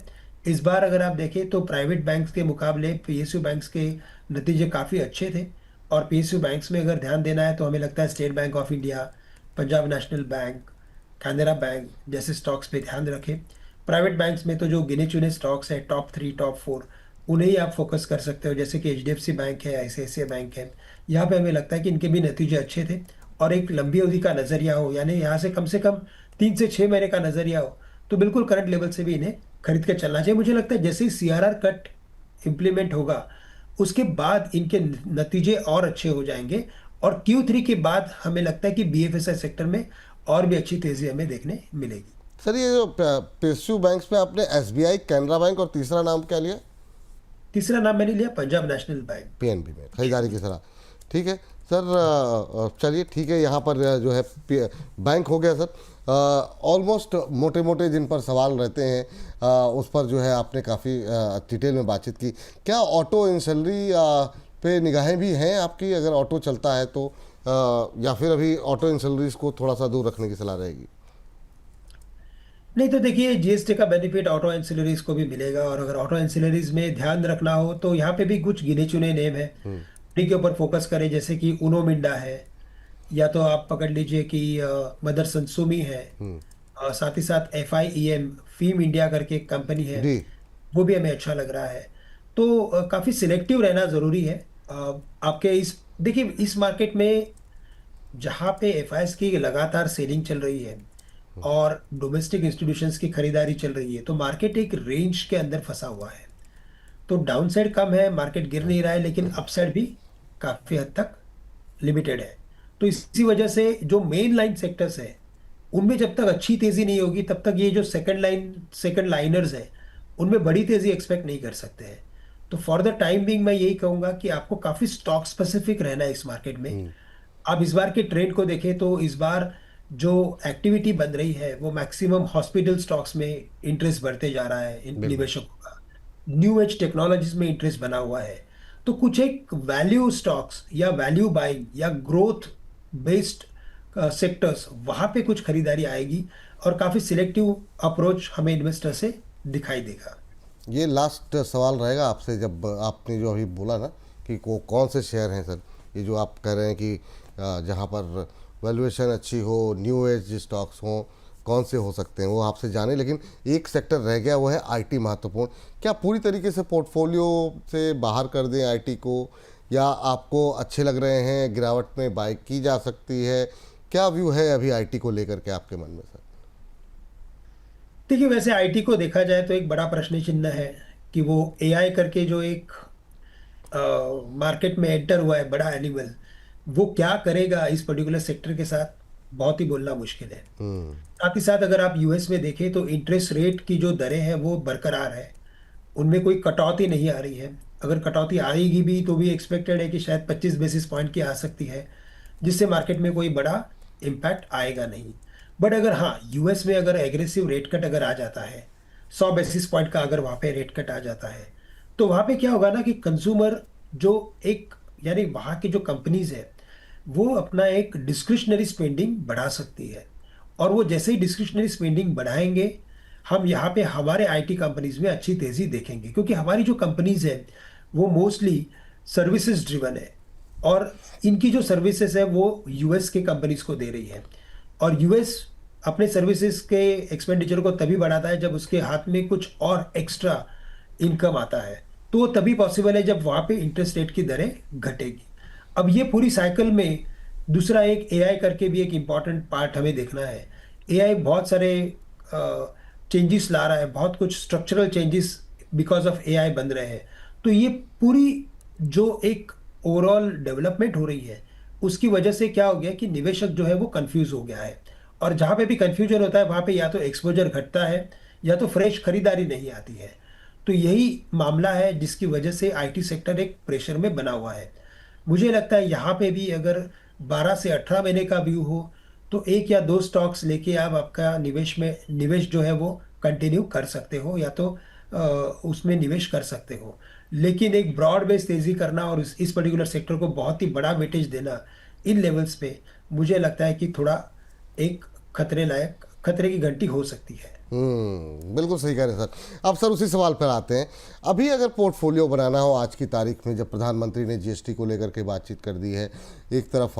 Speaker 2: इस बार अगर आप देखें तो प्राइवेट बैंक्स के मुकाबले पीएसयू बैंक्स के नतीजे काफ़ी अच्छे थे। और पीएसयू बैंक्स में अगर ध्यान देना है तो हमें लगता है state bank of India, Punjab national bank, Canara bank जैसे स्टॉक्स पे ध्यान रखें। प्राइवेट बैंक्स में तो जो गिने चुने स्टॉक्स हैं, टॉप 3 टॉप 4, उन्हें ही आप फोकस कर सकते हो, जैसे कि HDFC बैंक है, ICICI बैंक है। यहाँ पे हमें लगता है कि इनके भी नतीजे अच्छे थे, और एक लंबी अवधि का नजरिया हो, यानी यहाँ से कम 3 से 6 महीने का नजरिया हो, तो बिल्कुल करंट लेवल से भी इन्हें खरीद के चलना चाहिए। मुझे लगता है जैसे ही CRR कट इम्प्लीमेंट होगा, उसके बाद इनके नतीजे और अच्छे हो जाएंगे, और Q3 के बाद हमें लगता है कि BFSI सेक्टर में और भी अच्छी तेजी हमें देखने मिलेगी।
Speaker 1: सर ये जो PSU बैंक्स में आपने SBI, कैनरा बैंक और तीसरा नाम क्या लिया?
Speaker 2: तीसरा नाम मैंने लिया पंजाब नेशनल बैंक।
Speaker 1: PNB में खरीदारी की सलाह। ठीक है सर, चलिए ठीक है, यहाँ पर जो है बैंक हो गया सर। ऑलमोस्ट मोटे मोटे जिन पर सवाल रहते हैं उस पर जो है आपने काफ़ी डिटेल में बातचीत की। क्या ऑटो इंसलरी पे निगाहें भी हैं आपकी, अगर ऑटो चलता है तो, या फिर अभी ऑटो इंसलरीज को थोड़ा सा दूर रखने की सलाह रहेगी?
Speaker 2: नहीं, तो देखिए GST का बेनिफिट ऑटो एंसिलरीज को भी मिलेगा, और अगर ऑटो एंसिलरीज में ध्यान रखना हो तो यहाँ पे भी कुछ गिने चुने नेम है, उन्हीं के ऊपर फोकस करें, जैसे कि उनो मिंडा है, या तो आप पकड़ लीजिए कि मदरसन सुमी है, साथ ही साथ FIEM फीम इंडिया करके एक कंपनी है,
Speaker 1: जी।
Speaker 2: वो भी हमें अच्छा लग रहा है। तो काफी सिलेक्टिव रहना जरूरी है। आपके इस देखिए इस मार्केट में जहाँ पे FIs की लगातार सेलिंग चल रही है और डोमेस्टिक इंस्टीट्यूशंस की खरीदारी चल रही है, तो मार्केट एक रेंज के अंदर फंसा हुआ है। तो डाउनसाइड कम है, मार्केट गिर नहीं रहा है, लेकिन अपसाइड भी काफी हद तक लिमिटेड है। तो इसी वजह से जो मेन लाइन सेक्टर्स है, उनमें जब तक अच्छी तेजी नहीं होगी, तब तक ये जो सेकंड लाइनर्स है, उनमें बड़ी तेजी एक्सपेक्ट नहीं कर सकते हैं। तो फॉर द टाइम बिंग मैं यही कहूंगा कि आपको काफी स्टॉक स्पेसिफिक रहना है इस मार्केट में। आप इस बार के ट्रेंड को देखें तो इस बार जो एक्टिविटी बन रही है, वो मैक्सिमम हॉस्पिटल स्टॉक्स में इंटरेस्ट बढ़ते जा रहा है इन
Speaker 1: बिल्कुल।
Speaker 2: निवेशकों का। न्यू एज टेक्नोलॉजीज में इंटरेस्ट बना हुआ है। तो कुछ एक वैल्यू स्टॉक्स या वैल्यू बाइंग या ग्रोथ बेस्ड सेक्टर्स, वहां पे कुछ खरीदारी आएगी, और काफी सिलेक्टिव अप्रोच हमें इन्वेस्टर से दिखाई देगा।
Speaker 1: ये लास्ट सवाल रहेगा आपसे, जब आपने जो अभी बोला ना कि कौन से शेयर हैं सर, ये जो आप कह रहे हैं कि जहाँ पर वैल्यूएशन अच्छी हो, न्यू एज स्टॉक्स हों, कौन से हो सकते हैं वो आपसे जाने, लेकिन एक सेक्टर रह गया, वो है IT महत्वपूर्ण। क्या पूरी तरीके से पोर्टफोलियो से बाहर कर दें IT को, या आपको अच्छे लग रहे हैं, गिरावट में बाय की जा सकती है? क्या व्यू है अभी IT को लेकर के आपके मन में सर?
Speaker 2: देखिए वैसे IT को देखा जाए तो एक बड़ा प्रश्न चिन्ह है कि वो AI करके जो एक मार्केट में एंटर हुआ है बड़ा एनिमल, वो क्या करेगा इस पर्टिकुलर सेक्टर के साथ, बहुत ही बोलना मुश्किल है। साथ ही साथ अगर आप US में देखें तो इंटरेस्ट रेट की जो दरें हैं वो बरकरार है, उनमें कोई कटौती नहीं आ रही है। अगर कटौती आएगी भी तो भी एक्सपेक्टेड है कि शायद 25 बेसिस पॉइंट की आ सकती है, जिससे मार्केट में कोई बड़ा इम्पैक्ट आएगा नहीं। बट अगर हाँ, US में अगर एग्रेसिव रेट कट अगर आ जाता है, 100 बेसिस पॉइंट का अगर वहाँ पे रेट कट आ जाता है, तो वहाँ पे क्या होगा ना कि कंज्यूमर जो एक, यानी वहाँ की जो कंपनीज है, वो अपना एक डिस्क्रिशनरी स्पेंडिंग बढ़ा सकती है। और वो जैसे ही डिस्क्रिशनरी स्पेंडिंग बढ़ाएंगे, हम यहाँ पे हमारे IT कंपनीज में अच्छी तेजी देखेंगे, क्योंकि हमारी जो कंपनीज है वो मोस्टली सर्विसेज ड्रिवन है, और इनकी जो सर्विसेज है वो US के कंपनीज को दे रही है। और US अपने सर्विसेज के एक्सपेंडिचर को तभी बढ़ाता है जब उसके हाथ में कुछ और एक्स्ट्रा इनकम आता है, तो वो तभी पॉसिबल है जब वहाँ पे इंटरेस्ट रेट की दरें घटेगी। अब ये पूरी साइकिल में दूसरा एक AI करके भी एक इम्पॉर्टेंट पार्ट हमें देखना है। AI बहुत सारे चेंजेस ला रहा है, बहुत कुछ structural changes because of AI बन रहे हैं। तो ये पूरी जो एक ओवरऑल डेवलपमेंट हो रही है, उसकी वजह से क्या हो गया कि निवेशक जो है वो कंफ्यूज हो गया है, और जहाँ पे भी कंफ्यूजन होता है वहाँ पे या तो एक्सपोजर घटता है या तो फ्रेश खरीदारी नहीं आती है। तो यही मामला है जिसकी वजह से IT सेक्टर एक प्रेशर में बना हुआ है। मुझे लगता है यहाँ पे भी अगर 12 से 18 महीने का व्यू हो, तो एक या दो स्टॉक्स लेके आप आपका निवेश जो है वो कंटिन्यू कर सकते हो, या तो उसमें निवेश कर सकते हो। लेकिन एक ब्रॉड बेस तेजी करना और इस पर्टिकुलर सेक्टर को बहुत ही बड़ा वेटेज देना इन लेवल्स पे, मुझे लगता है कि थोड़ा एक खतरे की घंटी हो सकती है।
Speaker 1: बिल्कुल सही कह रहे हैं सर। अब सर उसी सवाल पर आते हैं, अभी अगर पोर्टफोलियो बनाना हो आज की तारीख में, जब प्रधानमंत्री ने GST को लेकर के बातचीत कर दी है, एक तरफ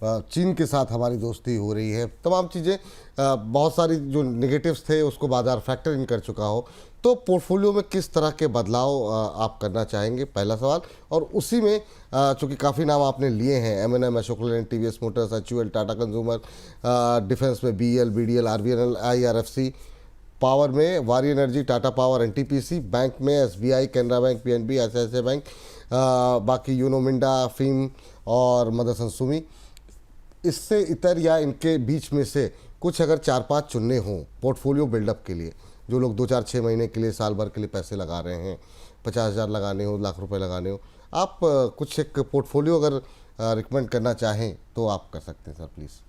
Speaker 1: चीन के साथ हमारी दोस्ती हो रही है, तमाम चीज़ें, बहुत सारी जो नेगेटिव्स थे उसको बाजार फैक्टर इन कर चुका हो, तो पोर्टफोलियो में किस तरह के बदलाव आप करना चाहेंगे, पहला सवाल। और उसी में चूँकि काफ़ी नाम आपने लिए हैं, M&M, Ashok Leyland, TVS Motors, HUL, Tata consumer, defence में BEL, BDL, RVNL, IRFC, power में वारी energy, Tata power, NTPC, bank में SBI, Canara bank, PNB, ICICI bank, बाकी यूनो मिंडा, फीम और मदरसन सुमी। इससे इतर या इनके बीच में से कुछ अगर 4-5 चुनने हों पोर्टफोलियो बिल्डअप के लिए, जो लोग 2-4-6 महीने के लिए, साल भर के लिए पैसे लगा रहे हैं, 50,000 लगाने हो, लाख रुपए लगाने हो, आप कुछ एक पोर्टफोलियो अगर रिकमेंड करना चाहें तो आप कर सकते हैं सर, प्लीज़।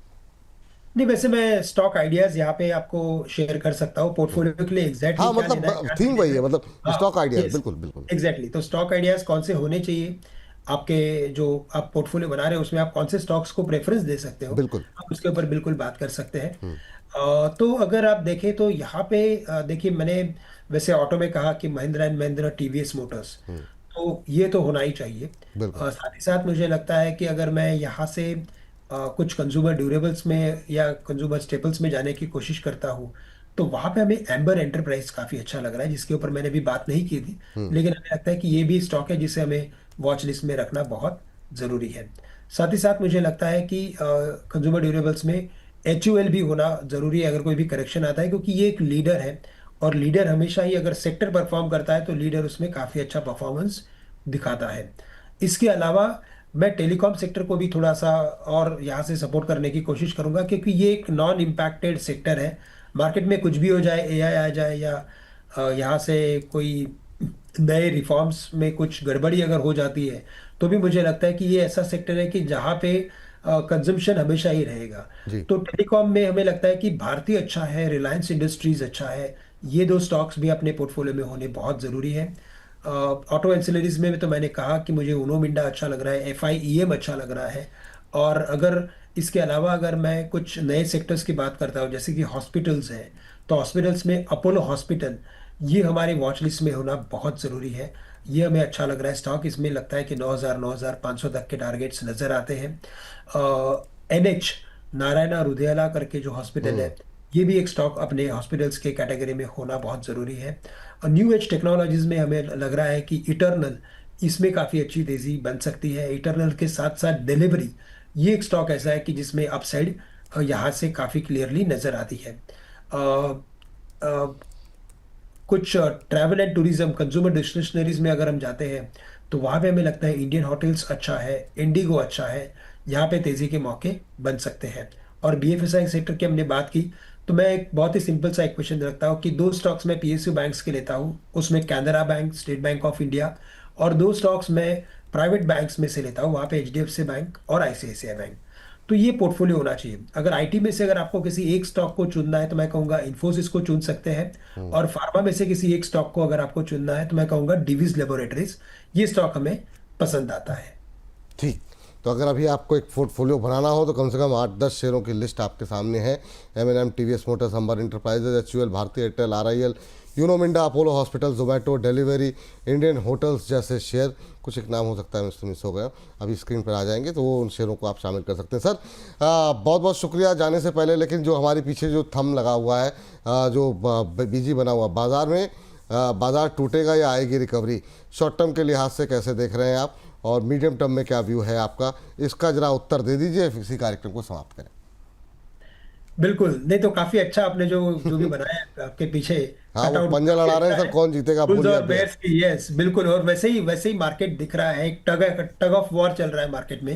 Speaker 2: नहीं, वैसे मैं स्टॉक आइडियाज यहाँ पे आपको शेयर कर सकता हूँ पोर्टफोलियो के लिए एग्जैक्टली
Speaker 1: हाँ,
Speaker 2: क्या लेना है
Speaker 1: मतलब
Speaker 2: क्या नहीं
Speaker 1: थीम वही
Speaker 2: लेना
Speaker 1: है,
Speaker 2: है।
Speaker 1: मतलब स्टॉक
Speaker 2: हाँ,
Speaker 1: आइडियाज,
Speaker 2: यस,
Speaker 1: बिल्कुल बिल्कुल।
Speaker 2: एग्जैक्टली। तो स्टॉक आइडियाज कौन से होने चाहिए आपके, जो आप पोर्टफोलियो बना रहे हो उसमें आप कौन से स्टॉक्स को प्रेफरेंस दे सकते हो,
Speaker 1: बिल्कुल।
Speaker 2: आप उसके ऊपर बिल्कुल बात कर सकते हैं। तो अगर आप देखें तो यहाँ पे देखिए, मैंने वैसे ऑटो में कहा कि Mahindra and Mahindra, TVS Motors, तो ये तो होना ही चाहिए।
Speaker 1: बिल्कुल।
Speaker 2: साथ ही साथ मुझे लगता है कि अगर मैं यहाँ से कुछ कंज्यूमर ड्यूरेबल्स में या कंज्यूमर स्टेपल्स में जाने की कोशिश करता हूँ, तो वहाँ पे हमें एम्बर एंटरप्राइज काफ़ी अच्छा लग रहा है, जिसके ऊपर मैंने भी बात नहीं की थी, लेकिन हमें लगता है कि ये भी स्टॉक है जिसे हमें वॉच लिस्ट में रखना बहुत ज़रूरी है। साथ ही साथ मुझे लगता है कि कंज्यूमर ड्यूरेबल्स में HUL भी होना ज़रूरी है अगर कोई भी करेक्शन आता है, क्योंकि ये एक लीडर है, और लीडर हमेशा ही अगर सेक्टर परफॉर्म करता है तो लीडर उसमें काफ़ी अच्छा परफॉर्मेंस दिखाता है। इसके अलावा मैं टेलीकॉम सेक्टर को भी थोड़ा सा और यहाँ से सपोर्ट करने की कोशिश करूंगा, क्योंकि ये एक नॉन इम्पैक्टेड सेक्टर है। मार्केट में कुछ भी हो जाए, AI आ जाए, या यहाँ से कोई नए रिफॉर्म्स में कुछ गड़बड़ी अगर हो जाती है, तो भी मुझे लगता है कि ये ऐसा सेक्टर है कि जहाँ पे कंजम्पशन हमेशा ही रहेगा।
Speaker 1: जी।
Speaker 2: तो टेलीकॉम में हमें लगता है कि भारती अच्छा है, रिलायंस इंडस्ट्रीज अच्छा है, ये दो स्टॉक्स भी अपने पोर्टफोलियो में होने बहुत ज़रूरी है। ऑटो एंसिलरीज में तो मैंने कहा कि मुझे उनो मिंडा अच्छा लग रहा है, FIEM अच्छा लग रहा है। और अगर इसके अलावा अगर मैं कुछ नए सेक्टर्स की बात करता हूँ, जैसे कि हॉस्पिटल्स हैं, तो हॉस्पिटल्स में अपोलो हॉस्पिटल, ये हमारे वॉच लिस्ट में होना बहुत ज़रूरी है। ये हमें अच्छा लग रहा है स्टॉक, इसमें लगता है कि 9,000 9,500 तक के टारगेट्स नज़र आते हैं। NH नारायणा हृदयाला करके जो हॉस्पिटल है, ये भी एक स्टॉक अपने हॉस्पिटल्स के कैटेगरी में होना बहुत ज़रूरी है। और न्यू एज टेक्नोलॉजीज में हमें लग रहा है कि इटर्नल, इसमें काफ़ी अच्छी तेज़ी बन सकती है। इटर्नल के साथ साथ डिलीवरी, ये एक स्टॉक ऐसा है कि जिसमें अपसाइड यहाँ से काफ़ी क्लियरली नज़र आती है। अ, अ, कुछ ट्रैवल एंड टूरिज्म कंज्यूमर डिस्क्रिशनरीज में अगर हम जाते हैं, तो वहाँ पे हमें लगता है इंडियन होटल्स अच्छा है, इंडिगो अच्छा है, यहाँ पे तेज़ी के मौके बन सकते हैं। और BFSI सेक्टर की हमने बात की, तो मैं एक बहुत ही सिंपल सा इक्वेशन रखता हूँ कि दो स्टॉक्स मैं PSU बैंक्स के लेता हूँ, उसमें Canara bank, state bank of India, और दो स्टॉक्स मैं प्राइवेट बैंक्स में से लेता हूँ, वहाँ पे HDFC बैंक और ICICI बैंक। तो ये पोर्टफोलियो होना चाहिए। अगर IT में से अगर आपको किसी एक स्टॉक को चुनना है तो मैं कहूँगा इन्फोसिस को चुन सकते हैं, और फार्मा में से किसी एक स्टॉक को अगर आपको चुनना है तो मैं कहूँगा डिवीज लेबोरेटरीज, ये स्टॉक हमें पसंद आता है।
Speaker 1: ठीक। तो अगर अभी आपको एक पोर्टफोलियो बनाना हो तो कम से कम 8-10 शेयरों की लिस्ट आपके सामने है। M&M, TVS motors, Amber enterprises, HUL, Bharti Airtel, RIL, Uno Minda, Apollo hospital, Zomato delivery, Indian hotels जैसे शेयर, कुछ एक नाम हो सकता है मुझसे मिस हो गया, अभी स्क्रीन पर आ जाएंगे तो वो उन शेयरों को आप शामिल कर सकते हैं। सर, बहुत बहुत शुक्रिया। जाने से पहले लेकिन जो हमारे पीछे जो थंब लगा हुआ है, जो बीजी बना हुआ बाजार में, बाजार टूटेगा या आएगी रिकवरी, शॉर्ट टर्म के लिहाज से कैसे देख रहे हैं आप, और मीडियम टर्म में क्या व्यू है आपका, इसका जरा उत्तर दे दीजिए, इसी कार्यक्रम को समाप्त करें।
Speaker 2: बिल्कुल, नहीं तो काफी अच्छा आपने जो जो भी बनाया है आपके पीछे
Speaker 1: हाँ, वो
Speaker 2: कटआउट
Speaker 1: पंजा
Speaker 2: काफी
Speaker 1: लड़ा रहे हैं
Speaker 2: अच्छा
Speaker 1: सर,
Speaker 2: है।
Speaker 1: कौन जीतेगा,
Speaker 2: बुल्स
Speaker 1: बुल या
Speaker 2: और
Speaker 1: बेयर।
Speaker 2: बेयर्स की, यस बिल्कुल, और वैसे ही मार्केट दिख रहा है, एक टग ऑफ वॉर चल रहा है मार्केट में।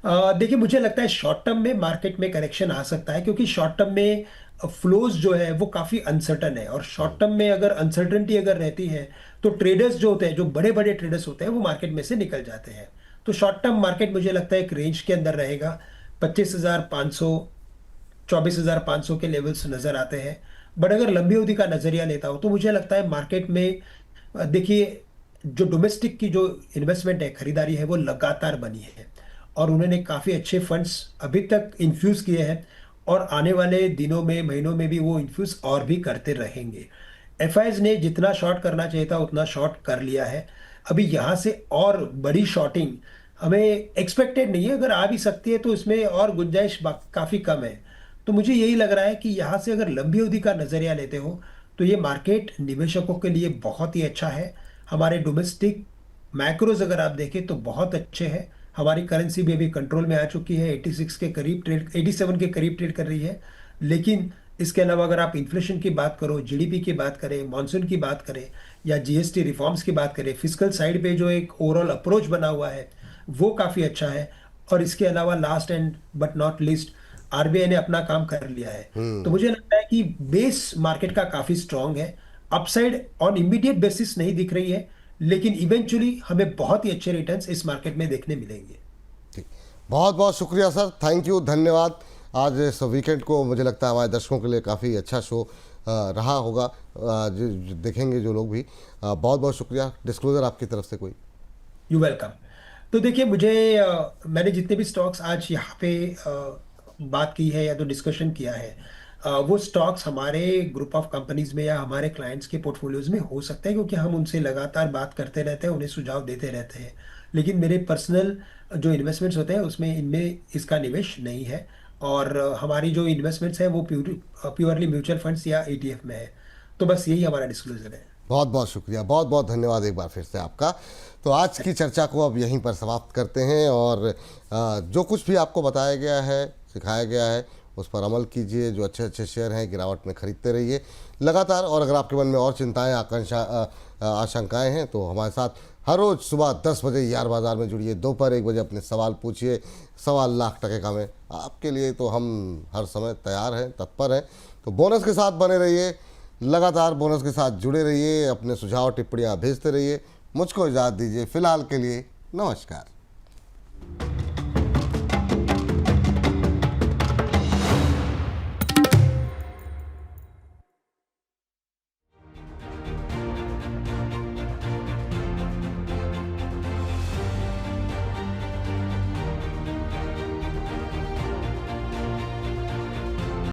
Speaker 2: देखिए, मुझे लगता है शॉर्ट टर्म में मार्केट में करेक्शन आ सकता है, क्योंकि शॉर्ट टर्म में फ्लोज जो है वो काफी अनसर्टन है, और शॉर्ट टर्म में अगर अनसर्टनिटी अगर रहती है तो ट्रेडर्स जो होते हैं, जो बड़े बड़े ट्रेडर्स होते हैं, वो मार्केट में से निकल जाते हैं। तो शॉर्ट टर्म मार्केट मुझे लगता है एक रेंज के अंदर रहेगा, 25,500 24,500 के लेवल्स नजर आते हैं। बट अगर लंबी अवधि का नजरिया लेता हूं तो मुझे लगता है मार्केट में देखिए, जो डोमेस्टिक की जो इन्वेस्टमेंट है, खरीदारी है, वो लगातार बनी है, और उन्होंने काफी अच्छे फंड्स अभी तक इन्फ्यूज किए हैं, और आने वाले दिनों में, महीनों में भी वो इन्फ्यूज और भी करते रहेंगे। FIs ने जितना शॉर्ट करना चाहिए था उतना शॉर्ट कर लिया है। अभी यहाँ से और बड़ी शॉर्टिंग हमें एक्सपेक्टेड नहीं है, अगर आ भी सकती है तो इसमें और गुंजाइश काफ़ी कम है। तो मुझे यही लग रहा है कि यहाँ से अगर लंबी अवधि का नज़रिया लेते हो तो ये मार्केट निवेशकों के लिए बहुत ही अच्छा है। हमारे डोमेस्टिक मैक्रोज अगर आप देखें तो बहुत अच्छे हैं। हमारी करेंसी भी अभी कंट्रोल में आ चुकी है, 86 के करीब ट्रेड, 87 के करीब ट्रेड कर रही है। लेकिन इसके अलावा अगर आप इन्फ्लेशन की बात करो, जीडीपी की बात करें, मॉनसून की बात करें, या जीएसटी रिफॉर्म्स की बात करें, फिजिकल साइड पे जो एक ओवरऑल अप्रोच बना हुआ है वो काफ़ी अच्छा है। और इसके अलावा last and but not list, RBI ने अपना काम कर लिया है। तो मुझे लगता है कि बेस मार्केट का काफ़ी स्ट्रांग है। अपसाइड ऑन इमीडिएट बेसिस नहीं दिख रही है, लेकिन इवेंचुअली हमें बहुत ही अच्छे रिटर्न्स इस मार्केट में देखने मिलेंगे।
Speaker 1: ठीक, बहुत बहुत शुक्रिया सर, थैंक यू, धन्यवाद। आज इस वीकेंड को मुझे लगता है हमारे दर्शकों के लिए काफ़ी अच्छा शो रहा होगा, जो देखेंगे जो लोग भी। बहुत बहुत शुक्रिया। डिस्क्लोजर आपकी तरफ से कोई?
Speaker 2: You welcome. तो देखिए, मुझे मैंने जितने भी स्टॉक्स आज यहाँ पे बात की है या तो डिस्कशन किया है, वो स्टॉक्स हमारे ग्रुप ऑफ कंपनीज में या हमारे क्लाइंट्स के पोर्टफोलियोज में हो सकते हैं, क्योंकि हम उनसे लगातार बात करते रहते हैं, उन्हें सुझाव देते रहते हैं। लेकिन मेरे पर्सनल जो इन्वेस्टमेंट्स होते हैं उसमें इनमें इसका निवेश नहीं है। और हमारी जो इन्वेस्टमेंट्स हैं वो प्योरली म्यूचुअल फंड्स या ईटीएफ में है। तो बस यही हमारा डिस्क्लोजर है।
Speaker 1: बहुत बहुत शुक्रिया, बहुत बहुत धन्यवाद एक बार फिर से आपका। तो आज की चर्चा को अब यहीं पर समाप्त करते हैं, और जो कुछ भी आपको बताया गया है, सिखाया गया है, उस पर अमल कीजिए। जो अच्छे अच्छे शेयर हैं गिरावट में खरीदते रहिए लगातार। और अगर आपके मन में और चिंताएं, आशंकाएं हैं तो हमारे साथ हर रोज़ सुबह 10 बजे यार बाज़ार में जुड़िए। दोपहर 1 बजे अपने सवाल पूछिए। सवाल लाख टके का में आपके लिए तो हम हर समय तैयार हैं, तत्पर हैं। तो बोनस के साथ बने रहिए, लगातार बोनस के साथ जुड़े रहिए, अपने सुझाव टिप्पणियाँ भेजते रहिए। मुझको इजाज़त दीजिए, फिलहाल के लिए नमस्कार।